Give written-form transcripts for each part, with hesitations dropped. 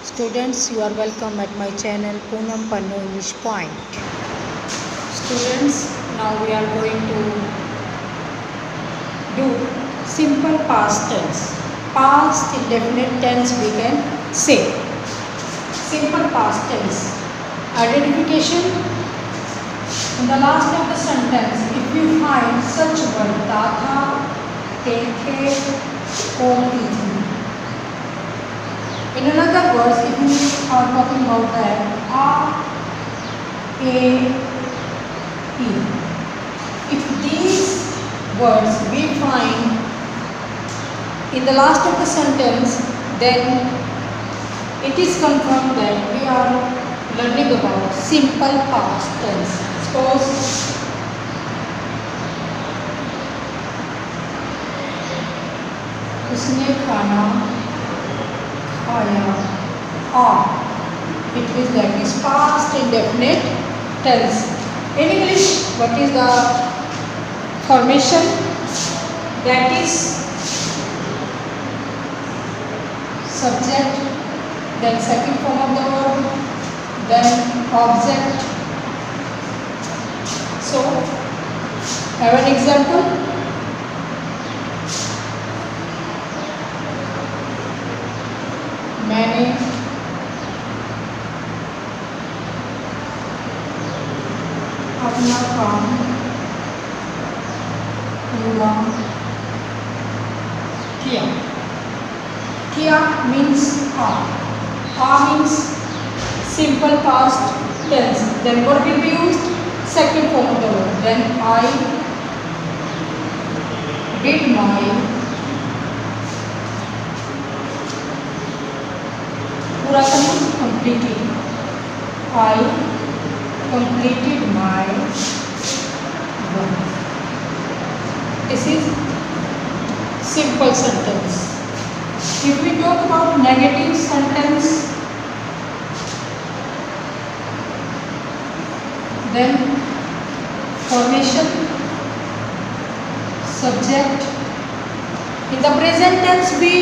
Students, you are welcome at my channel Poonam Pannu English Point. Students, now we are going to do simple past tense. Past indefinite tense we can say. Simple past tense. Identification. In the last of the sentence, if you find such word tata, tethe, koti. In another words, if you are talking about that, a, e. If these words we find in the last of the sentence, then it is confirmed that we are learning about simple past tense. Suppose उसने खाना खाया, it means that is past indefinite tense. In English, what is the formation? That is subject, then second form of the verb, then object. So, have an example. मैंने अपना काम पूरा किया. किया means means simple past tense. Then what will be used? Second form of the word. Then I did my पूरा करना completed. I completed my work. This is simple sentence. If we talk about negative sentence, then formation, subject. In the present tense we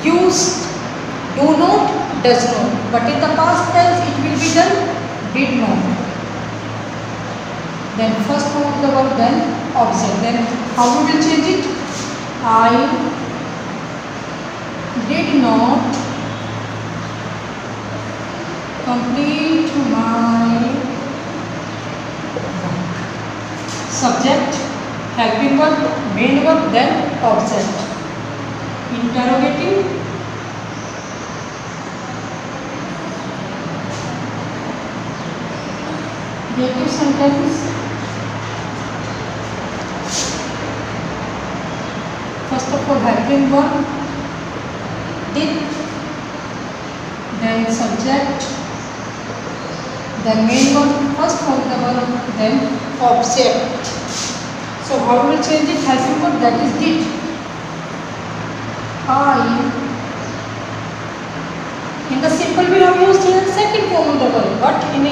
use do not, does not, but in the past tense it will be done did not. Then first form of the verb, then object. Then how we will change it? I did not complete my work. Subject, helping verb, main verb, then object. Interrogative, negative sentence. First of all, helping verb, did, then subject, then main verb, first form of the verb, then object. So how we will change it? Helping verb, that is did. In the simple we have used here second form of the verb, but in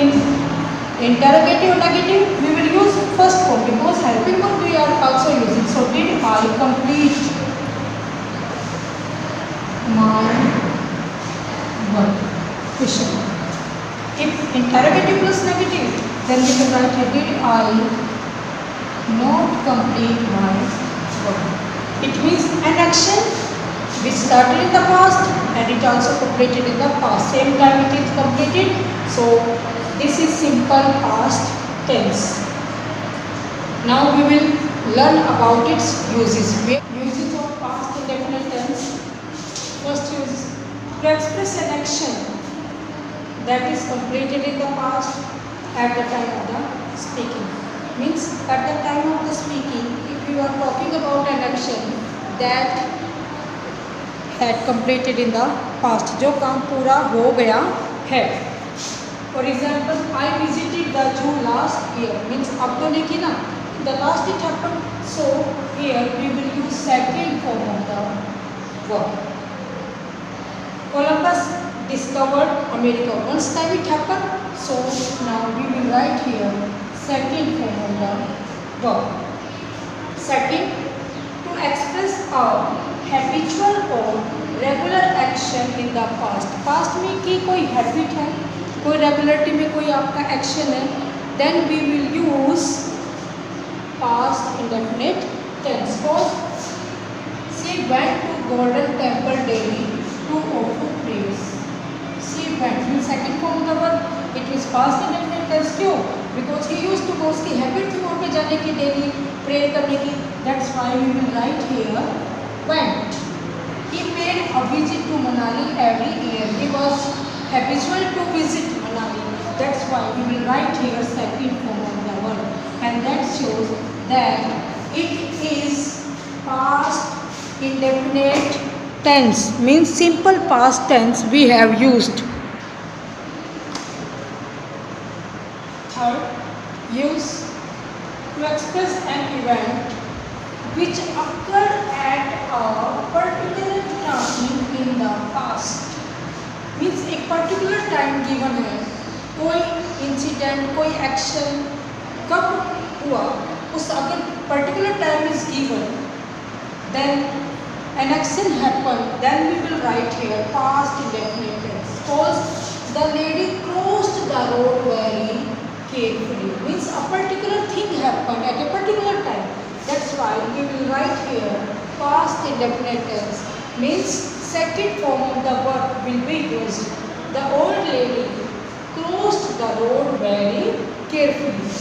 interrogative negative we will use first form because helping verb we are also using. So did I complete my work? Question. If interrogative plus negative, then we can write here did I not complete my work. It means an action which started in the past and it also completed in the past. Same time it is completed. So this is simple past tense. Now we will learn about its uses. Uses of past indefinite tense. First use to express an action that is completed in the past at the time of the speaking. Means at the time of the speaking, if you are talking about an action that had completed in the past, जो काम पूरा हो गया है. For example, I visited the zoo last year. Means अब तो नहीं की ना, the last it happened. So here we will use second form of the verb. Columbus discovered America. Once time it happened. So now we will write here second form of the verb. Second, to express a habitual or regular action in the past, past में की कोई habit है, कोई regularity में कोई आपका action है, then we will use past indefinite tense. Suppose she went to golden temple daily to offer prayers. She went means second form of the verb, it is past indefinite tense। क्यों? Because he used to go, उसकी habit थी वहाँ पे जाने की, daily pray करने की। That's why we will write here went। He paid a visit to Manali every year, he was habitual to visit Manali। That's why we will write here second form of the verb, and that shows that it is past indefinite tense, means simple past tense we have used। Third, use to express an event which occurred at a particular time in the past, means एक particular time given है, कोई incident कोई action कब हुआ, उस अगर particular time is given, then an action happened, then we will write here past indefinite tense। Suppose the lady crossed the road very carefully, means a particular thing happened at a particular time, that's why we will write here past indefinite tense, means second form of the verb will be used। The old lady crossed the road very carefully।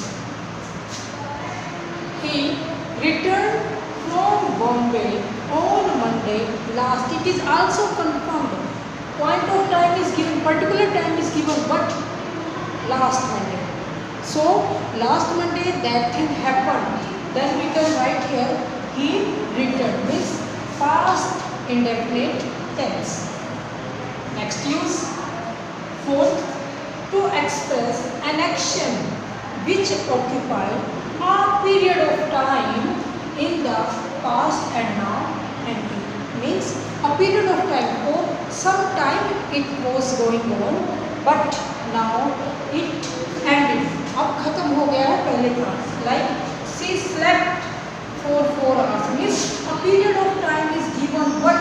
He returned from Bombay on Monday last, it is also confirmed, point of time is given, particular time is given, but last Monday, so last Monday that thing happened, then we can write here he returned, means past indefinite tense। Next use fourth, to express an action which occupied a period of time in the past and now ending, means a period of time, for some time it was going on but now it ended, अब खत्म हो गया है पहले का। Like she slept for 4 hours, means a period of time is given but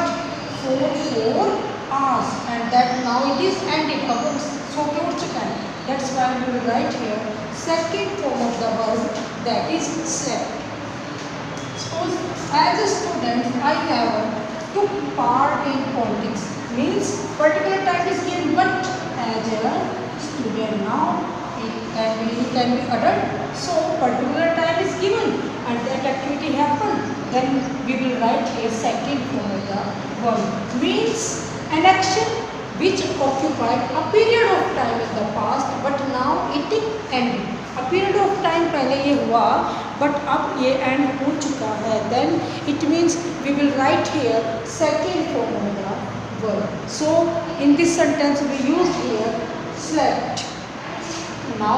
for 4 hours, and that now it is ended, अब सो के उठ चुका है। That's why we will write here second form of the verb, that is slept। Suppose as a student I have took part in politics, means particular time is given, but as a student now it can be adult, so particular time is given and that activity happened, then we will write here second form of the verb, means an action which occupied a period of time in the past but now it ended। a period of time पहले ये हुआ but अब ये end हो चुका है, then it means we will write here second form of the verb। so in this sentence we use here slept। now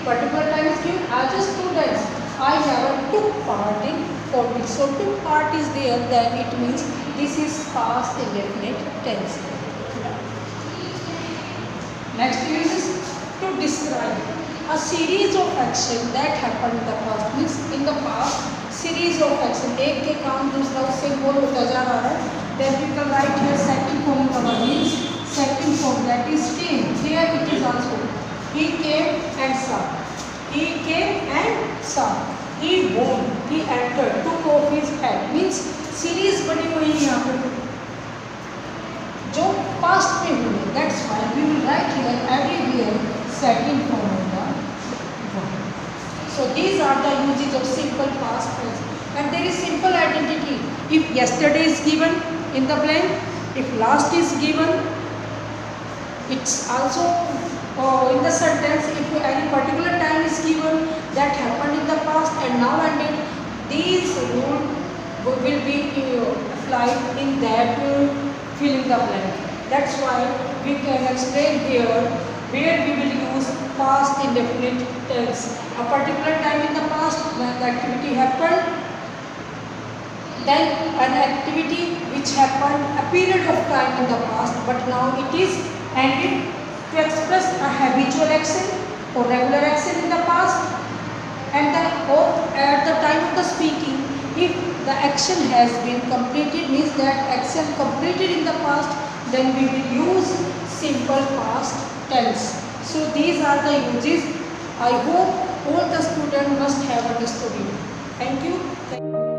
particular time is given, as a student I have took part in politics, so took part is there, then it means this is past indefinite tense। next use is to describe a series of action that happened in the past, means in the past series of action, एक के काम दूसरा उससे बोल होता जा रहा है, then we can write here second form of the verb, means second form, that is came, here it is also he came and saw, he came and saw, he won, he entered, took off his hat, means series बनी हुई है यहाँ पे जो past में हुई है। that's why we will write here everywhere second form of the verb। so these are the uses of simple past tense, and there is simple identity, if yesterday is given in the blank, if last is given, it's also in the sentence, if any particular time is given that happened in the past and now ended, these rules will be applied in that fill in the blank। that's why we can explain here where we will use past indefinite tense, a particular time in the past when the activity happened, then an activity which happened a period of time in the past but now it is ended, to express a habitual action or regular action in the past, and then or at the time of the speaking, if the action has been completed means that action completed in the past, then we will use simple past tense. So these are the uses. I hope all the students must have understood it. Thank you.